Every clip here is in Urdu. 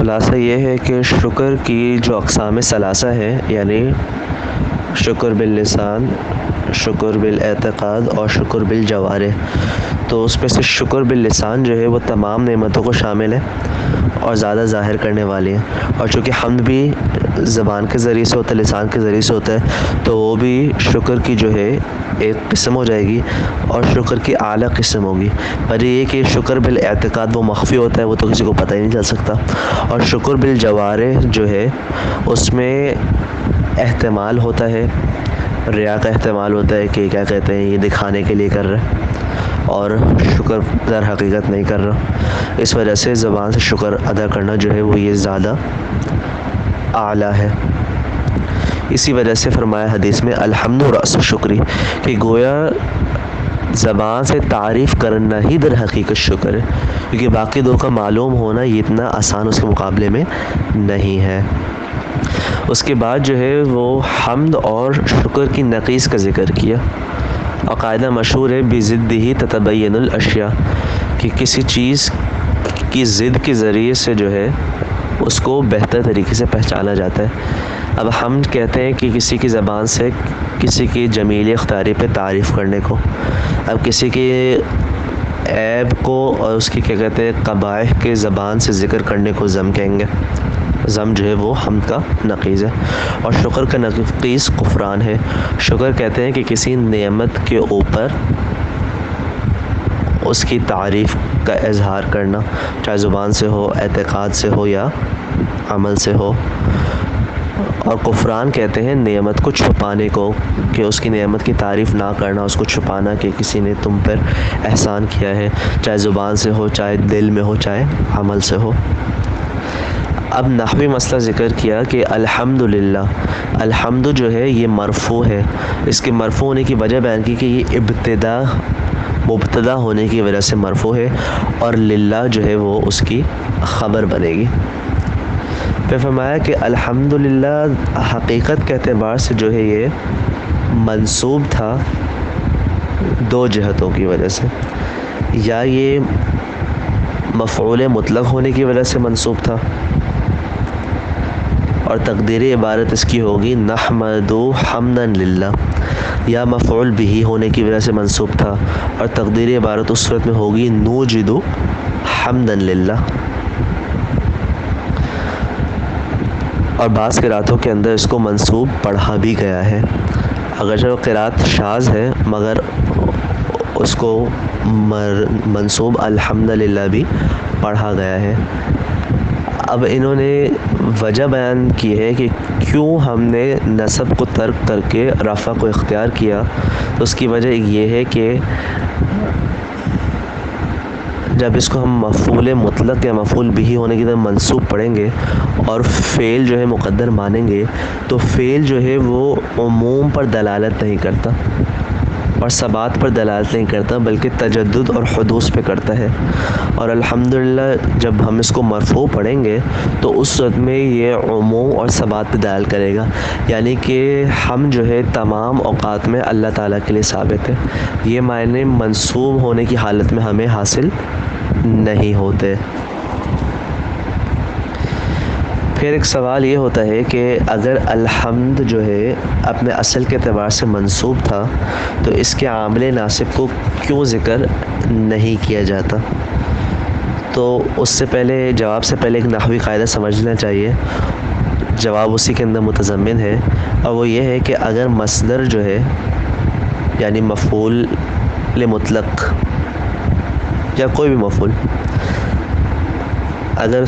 خلاصہ یہ ہے کہ شکر کی جو اقسام ثلاثہ ہے، یعنی شکر باللسان، شکر بالاعتقاد اور شکر بالجوارح، تو اس میں سے شکر باللسان جو ہے وہ تمام نعمتوں کو شامل ہے اور زیادہ ظاہر کرنے والی ہے، اور چونکہ حمد بھی زبان کے ذریعے سے ہوتا ہے، لسان کے ذریعے سے ہوتا ہے، تو وہ بھی شکر کی جو ہے ایک قسم ہو جائے گی اور شکر کی اعلیٰ قسم ہوگی۔ پر یہ کہ شکر بالاعتقاد وہ مخفی ہوتا ہے، وہ تو کسی کو پتہ ہی نہیں چل سکتا، اور شکر بالجوارح جو ہے اس میں احتمال ہوتا ہے، ریا کا احتمال ہوتا ہے کہ کیا کہتے ہیں یہ دکھانے کے لیے کر رہے اور شکر در حقیقت نہیں کر رہا، اس وجہ سے زبان سے شکر ادا کرنا جو ہے وہ یہ زیادہ اعلیٰ ہے۔ اسی وجہ سے فرمایا حدیث میں الحمد رأس شکری، کہ گویا زبان سے تعریف کرنا ہی در حقیقت شکر ہے، کیونکہ باقی دو کا معلوم ہونا یہ اتنا آسان اس کے مقابلے میں نہیں ہے۔ اس کے بعد جو ہے وہ حمد اور شکر کی نقیص کا ذکر کیا، اور قاعدہ مشہور ہے بِضِدِّهِ تَتَبَيَّنُ الْأَشْيَاء، کہ کسی چیز کی ضد کے ذریعے سے جو ہے اس کو بہتر طریقے سے پہچانا جاتا ہے۔ اب ہم کہتے ہیں کہ کسی کی زبان سے کسی کی جمیل اختیاری پہ تعریف کرنے کو، اب کسی کے عیب کو اور اس کی کیا کہتے ہیں قبائح کے زبان سے ذکر کرنے کو ذم کہیں گے۔ ذم جو ہے وہ حمد کا نقیض ہے، اور شکر کا نقیض کفران ہے۔ شکر کہتے ہیں کہ کسی نعمت کے اوپر اس کی تعریف کا اظہار کرنا، چاہے زبان سے ہو، اعتقاد سے ہو یا عمل سے ہو، اور کفران کہتے ہیں نعمت کو چھپانے کو، کہ اس کی نعمت کی تعریف نہ کرنا، اس کو چھپانا کہ کسی نے تم پر احسان کیا ہے، چاہے زبان سے ہو، چاہے دل میں ہو، چاہے عمل سے ہو۔ اب نحوی مسئلہ ذکر کیا کہ الحمدللہ، الحمد جو ہے یہ مرفوع ہے، اس کے مرفوع ہونے کی وجہ بیان کی کہ یہ مبتدا ہونے کی وجہ سے مرفوع ہے، اور للہ جو ہے وہ اس کی خبر بنے گی۔ پھر فرمایا کہ الحمدللہ حقیقت کے اعتبار سے جو ہے یہ منصوب تھا دو جہتوں کی وجہ سے، یا یہ مفعول مطلق ہونے کی وجہ سے منصوب تھا، اور تقدیر عبارت اس کی ہوگی نحمد حمدا للہ، یا مفعول بھی ہونے کی وجہ سے منصوب تھا، اور تقدیر عبارت اس صورت میں ہوگی نوجد حمدا للہ۔ اور بعض قراتوں کے اندر اس کو منصوب پڑھا بھی گیا ہے، اگرچہ وہ قرات شاذ ہے مگر اس کو منصوب الحمدللہ بھی پڑھا گیا ہے۔ اب انہوں نے وجہ بیان کی ہے کہ کیوں ہم نے نصب کو ترک کر کے رفع کو اختیار کیا، تو اس کی وجہ یہ ہے کہ جب اس کو ہم مفعول مطلق یا مفعول بھی ہونے کی طرف منصوب پڑھیں گے اور فعل جو ہے مقدر مانیں گے، تو فعل جو ہے وہ عموم پر دلالت نہیں کرتا اور ثبات پر دلالت نہیں کرتا، بلکہ تجدد اور حدوث پہ کرتا ہے۔ اور الحمدللہ جب ہم اس کو مرفوع پڑھیں گے تو اس صورت میں یہ عموم اور ثبات پہ دلالت کرے گا، یعنی کہ ہم جو ہے تمام اوقات میں اللہ تعالیٰ کے لیے ثابت ہے، یہ معنی منصوب ہونے کی حالت میں ہمیں حاصل نہیں ہوتے۔ پھر ایک سوال یہ ہوتا ہے کہ اگر الحمد جو ہے اپنے اصل کے اعتبار سے منصوب تھا تو اس کے عامل ناصب کو کیوں ذکر نہیں کیا جاتا؟ تو اس سے پہلے جواب سے پہلے ایک نحوی قاعدہ سمجھنا چاہیے، جواب اسی کے اندر متضمن ہے، اور وہ یہ ہے کہ اگر مصدر جو ہے یعنی مفعول مطلق یا کوئی بھی مفعول، اگر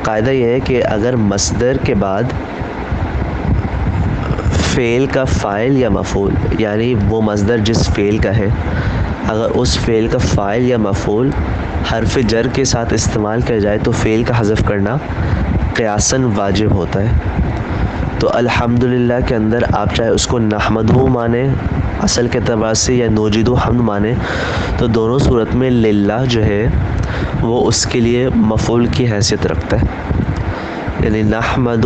قاعدہ یہ ہے کہ اگر مصدر کے بعد فعل کا فاعل یا مفعول، یعنی وہ مصدر جس فعل کا ہے، اگر اس فعل کا فاعل یا مفعول حرف جر کے ساتھ استعمال کیا جائے تو فعل کا حذف کرنا قیاساً واجب ہوتا ہے۔ تو الحمدللہ کے اندر آپ چاہے اس کو نحمدہ مانیں اصل کے اعتبار سے یا نوجد حمد مانیں، تو دونوں صورت میں للہ جو ہے وہ اس کے لیے مفعول کی حیثیت رکھتا ہے، یعنی نحمد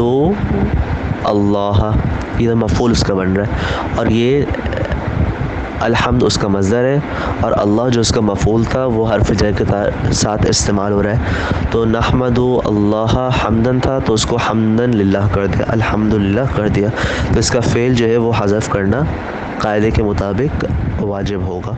اللہ، یہ مفعول اس کا بن رہا ہے، اور یہ الحمد اس کا مصدر ہے اور اللہ جو اس کا مفعول تھا وہ حرف جر کے ساتھ استعمال ہو رہا ہے. تو نحمد اللہ حمدن تھا تو اس کو حمدن للہ کر دیا, الحمدللہ کر دیا. تو اس کا فعل جو ہے وہ حذف کرنا قاعدے کے مطابق واجب ہوگا.